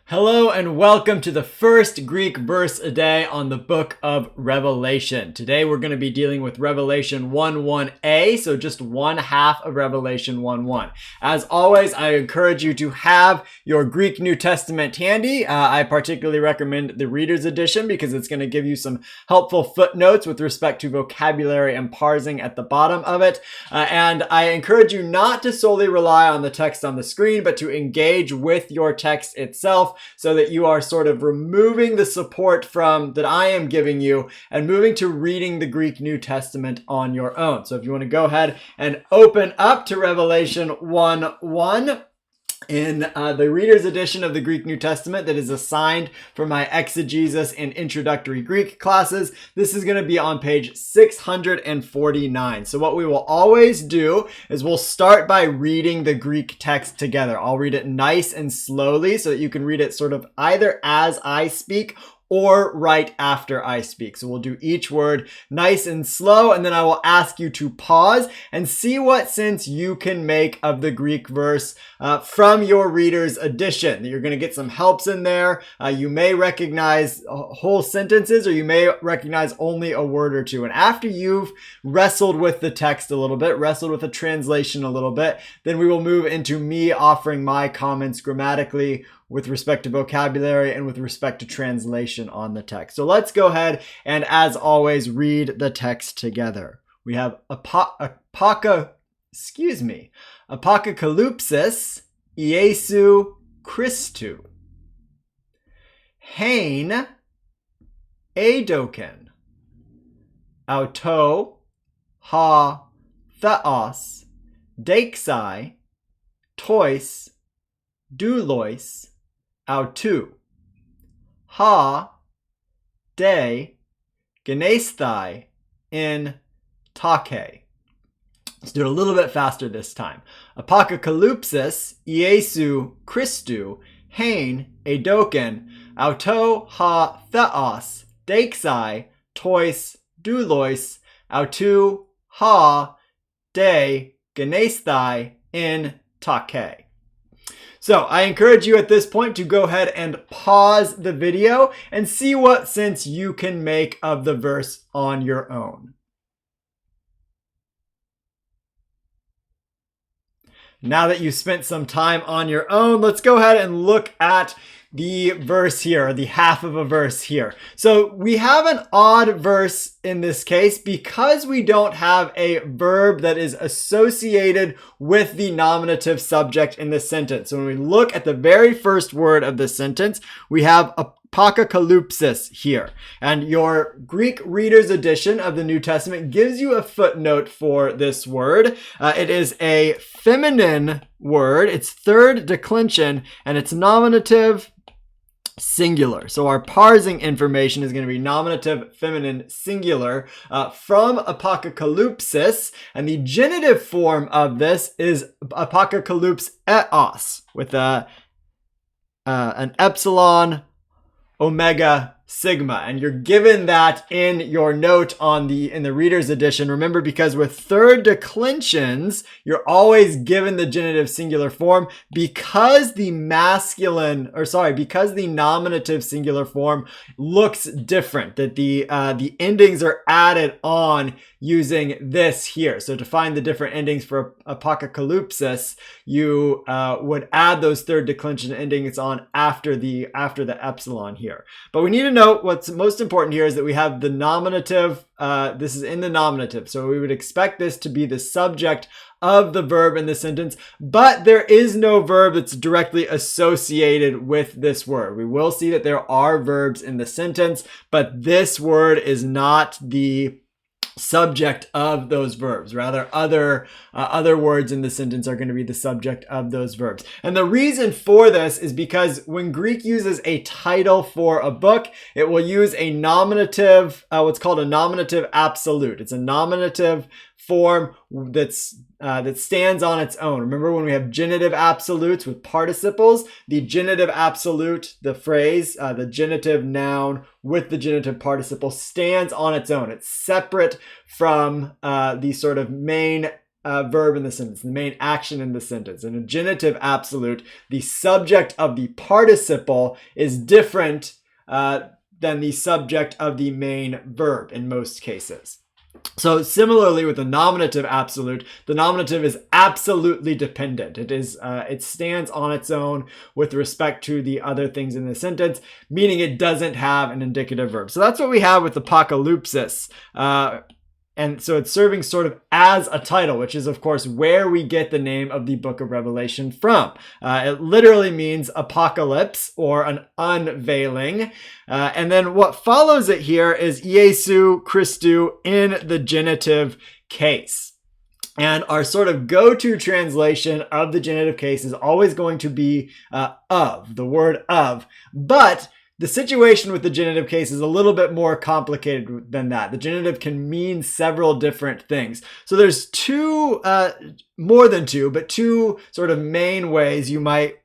Hello and welcome to the first Greek verse a day on the book of Revelation. Today we're going to be dealing with Revelation 1:1a, so just one half of Revelation 1:1. As always, I encourage you to have your Greek New Testament handy. I particularly recommend the Reader's Edition because it's going to give you some helpful footnotes with respect to vocabulary and parsing at the bottom of it. And I encourage you not to solely rely on the text on the screen, but to engage with your text itself, so that you are sort of removing the support from that I am giving you and moving to reading the Greek New Testament on your own. So if you want to go ahead and open up to Revelation 1:1 in the Reader's Edition of the Greek New Testament that is assigned for my exegesis and introductory Greek classes, this is going to be on page 649. So what we will always do is we'll start by reading the Greek text together. I'll read it nice and slowly so that you can read it sort of either as I speak or right after I speak. So we'll do each word nice and slow, and then I will ask you to pause and see what sense you can make of the Greek verse from your Reader's Edition. You're going to get some helps in there. You may recognize whole sentences, or you may recognize only a word or two. And after you've wrestled with the text a little bit, wrestled with the translation a little bit, then we will move into me offering my comments grammatically with respect to vocabulary and with respect to translation on the text. So let's go ahead and, as always, read the text together. We have apocalypsis Iesu Christou. Hein edoken. Auto ha theos dexai tois doulois autou ha de genesthai in take. Let's do it a little bit faster this time. Apocalypsis Iesu Christou hein edoken auto ha theos dexai tois doulois autou ha de genesthai in take. So I encourage you at this point to go ahead and pause the video and see what sense you can make of the verse on your own. Now that you've spent some time on your own, let's go ahead and look at the verse here, or the half of a verse here. So we have an odd verse in this case because we don't have a verb that is associated with the nominative subject in the sentence. So when we look at the very first word of the sentence, we have apocalypsis here. And your Greek Reader's Edition of the New Testament gives you a footnote for this word. It is a feminine word. It's third declension, and it's nominative singular. So our parsing information is going to be nominative feminine singular from apocalypsis, and the genitive form of this is apocalypseos with an epsilon omega sigma, and you're given that in your note in the Reader's Edition. Remember, because with third declensions, you're always given the genitive singular form because the nominative singular form looks different, that the endings are added on using this here. So to find the different endings for apocalypsis, you would add those third declension endings on after the epsilon here. But we need to know what's most important here is that we have the nominative. This is in the nominative, so we would expect this to be the subject of the verb in the sentence, but there is no verb that's directly associated with this word. We will see that there are verbs in the sentence, but this word is not the subject of those verbs. Rather, other words in the sentence are going to be the subject of those verbs. And the reason for this is because when Greek uses a title for a book, it will use a nominative, what's called a nominative absolute. It's a nominative form that stands on its own. Remember, when we have genitive absolutes with participles, the genitive absolute, the phrase, the genitive noun with the genitive participle stands on its own. It's separate from the sort of main verb in the sentence, the main action in the sentence. In a genitive absolute, the subject of the participle is different than the subject of the main verb in most cases. So similarly with the nominative absolute, the nominative is absolutely dependent. It stands on its own with respect to the other things in the sentence, meaning it doesn't have an indicative verb. So that's what we have with apocalypsis. And so it's serving sort of as a title, which is, of course, where we get the name of the book of Revelation from. It literally means apocalypse or an unveiling. And then what follows it here is Iesu Christou in the genitive case. And our sort of go-to translation of the genitive case is always going to be of, the word of. But the situation with the genitive case is a little bit more complicated than that. The genitive can mean several different things. So there's more than two, but two sort of main ways you might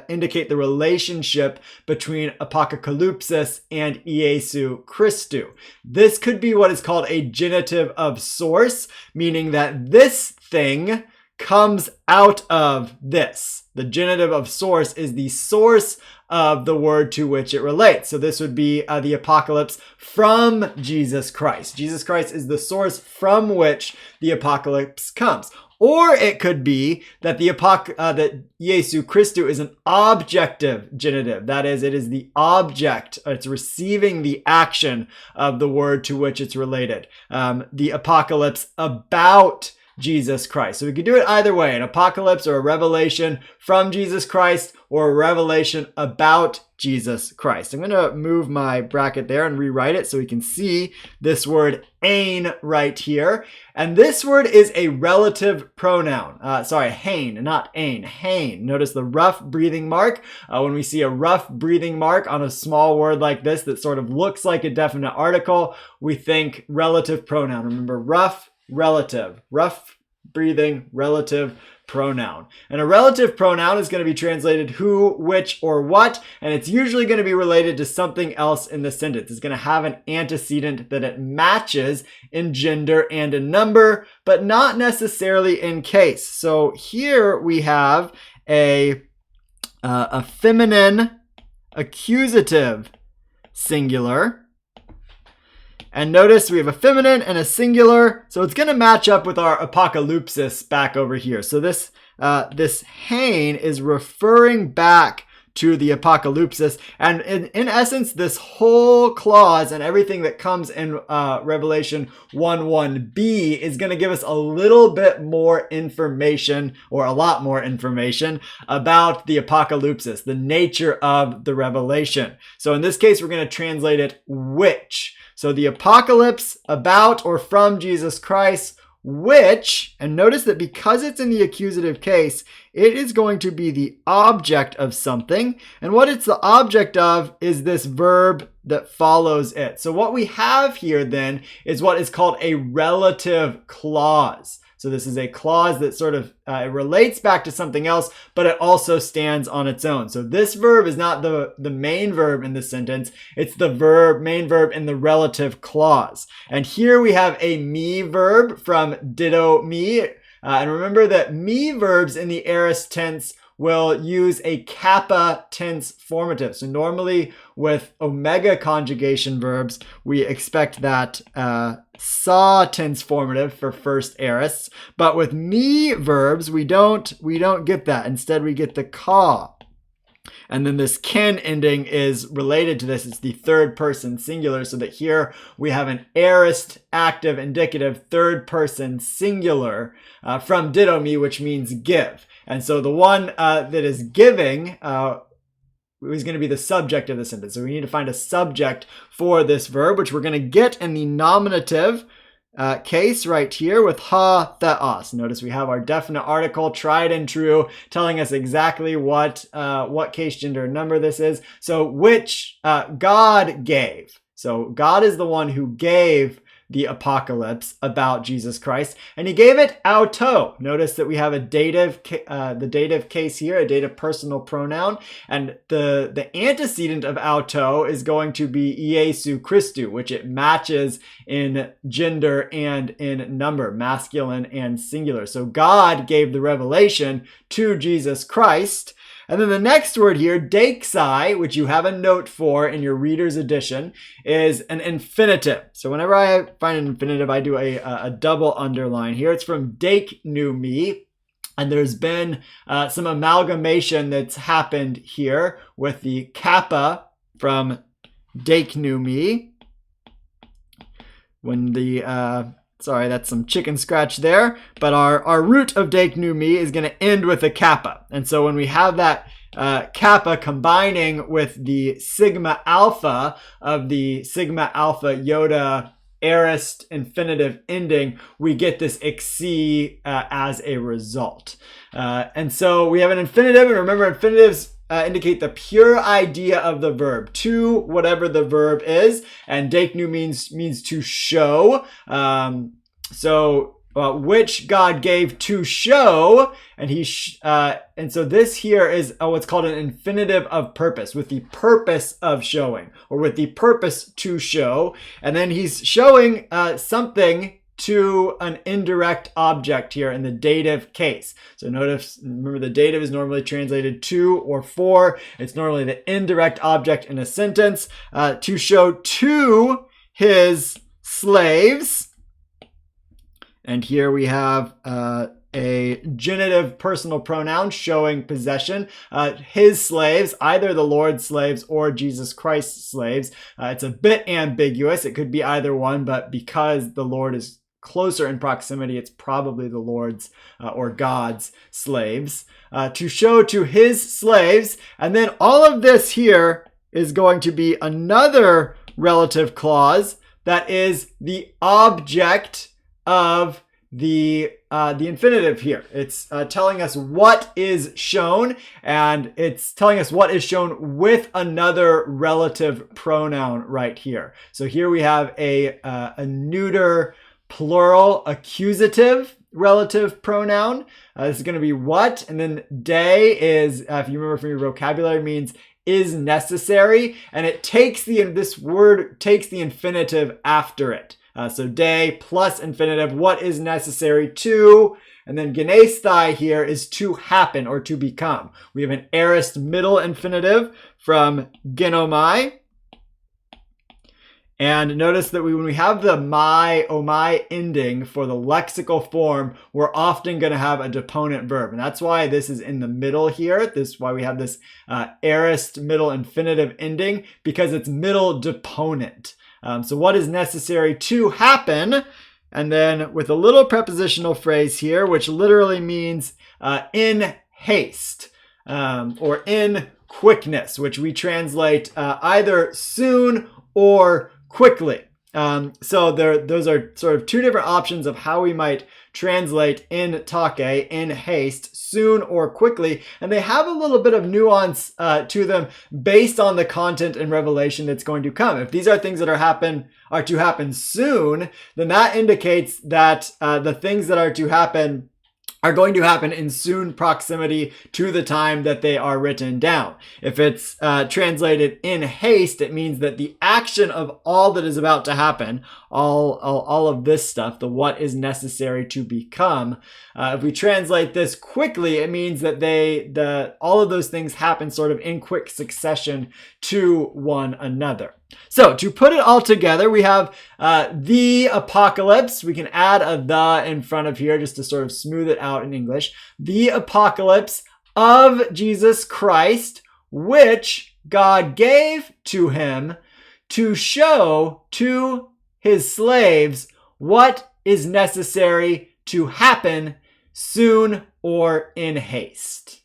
indicate the relationship between apocalypsis and Iesu Christou. This could be what is called a genitive of source, meaning that this thing comes out of this. The genitive of source is the source of the word to which it relates. So this would be the apocalypse from Jesus Christ. Jesus Christ is the source from which the apocalypse comes. Or it could be that that Iesu Christou is an objective genitive. That is, it is the object. It's receiving the action of the word to which it's related. The apocalypse about Jesus Christ. So we could do it either way, an apocalypse or a revelation from Jesus Christ or a revelation about Jesus Christ. I'm going to move my bracket there and rewrite it so we can see this word ein right here. And this word is a relative pronoun. Hein, not ein, hein. Notice the rough breathing mark. When we see a rough breathing mark on a small word like this that sort of looks like a definite article, we think relative pronoun. Remember, rough, relative, rough breathing, relative pronoun. And a relative pronoun is going to be translated who, which, or what, and it's usually going to be related to something else in the sentence. It's going to have an antecedent that it matches in gender and in number, but not necessarily in case. So here we have a feminine accusative singular. And notice we have a feminine and a singular, so it's going to match up with our apocalypsis back over here. So this hein is referring back to the apocalypsis, and in essence, this whole clause and everything that comes in Revelation 1:1b is going to give us a little bit more information, or a lot more information, about the apocalypsis, the nature of the revelation. So in this case, we're going to translate it which. So the apocalypse about or from Jesus Christ, which, and notice that because it's in the accusative case, it is going to be the object of something. And what it's the object of is this verb that follows it. So what we have here then is what is called a relative clause. So this is a clause that sort of it relates back to something else, but it also stands on its own. So this verb is not the main verb in the sentence. It's the main verb in the relative clause. And here we have a me verb from ditto me. And remember that me verbs in the aorist tense will use a kappa tense formative. So normally with omega conjugation verbs, we expect that sa tense formative for first aorists. But with me verbs, we don't get that. Instead, we get the ka. And then this ken ending is related to this. It's the third person singular, so that here we have an aorist active indicative third person singular from ditto me, which means give. And so the one that is giving is going to be the subject of the sentence. So we need to find a subject for this verb, which we're going to get in the nominative case right here with ha theos. Notice we have our definite article, tried and true, telling us exactly what case, gender, and number this is. So which God gave. So God is the one who gave the apocalypse about Jesus Christ, and he gave it auto. Notice that we have a dative, the dative case here, a dative personal pronoun, and the antecedent of auto is going to be Iesu Christou, which it matches in gender and in number, masculine and singular. So God gave the revelation to Jesus Christ. And then the next word here, deixai, which you have a note for in your reader's edition, is an infinitive. So whenever I find an infinitive, I do a double underline here. It's from deiknumi. And there's been some amalgamation that's happened here with the kappa from deiknumi. When the sorry, that's some chicken scratch there. But our root of deiknumi is going to end with a kappa. And so when we have that kappa combining with the sigma alpha of the sigma alpha iota aorist infinitive ending, we get this ixi as a result. And so we have an infinitive, and remember infinitives indicate the pure idea of the verb, to whatever the verb is, and deiknu means to show. Which God gave to show, and and so this here is what's called an infinitive of purpose, with the purpose of showing, or with the purpose to show, and then he's showing something to an indirect object here in the dative case. So notice, remember the dative is normally translated to or for. It's normally the indirect object in a sentence, to show to his slaves. And here we have a genitive personal pronoun showing possession. His slaves, either the Lord's slaves or Jesus Christ's slaves. It's a bit ambiguous. It could be either one, but because the Lord is closer in proximity, it's probably the Lord's or God's slaves. To show to his slaves. And then all of this here is going to be another relative clause that is the object of the infinitive here. It's telling us what is shown, and it's telling us what is shown with another relative pronoun right here. So here we have a neuter plural accusative relative pronoun. This is going to be what, and then de is, if you remember from your vocabulary, means is necessary, and it takes this word takes the infinitive after it. So de plus infinitive, what is necessary to, and then genesthai here is to happen or to become. We have an aorist middle infinitive from genomai. And notice that when we have the my, omai ending for the lexical form, we're often going to have a deponent verb. And that's why this is in the middle here. This is why we have this aorist middle infinitive ending, because it's middle deponent. So what is necessary to happen? And then with a little prepositional phrase here, which literally means in haste or in quickness, which we translate either soon or quickly. So those are sort of two different options of how we might translate in take, in haste, soon or quickly, and they have a little bit of nuance to them based on the content and revelation that's going to come. If these are things that are to happen soon, then that indicates that the things that are to happen are going to happen in soon proximity to the time that they are written down. If it's translated in haste, it means that the action of all that is about to happen, all of this stuff, the what is necessary to become, if we translate this quickly, it means that all of those things happen sort of in quick succession to one another. So to put it all together, we have the apocalypse. We can add a the in front of here just to sort of smooth it out in English. The apocalypse of Jesus Christ, which God gave to him to show to his slaves what is necessary to happen soon or in haste.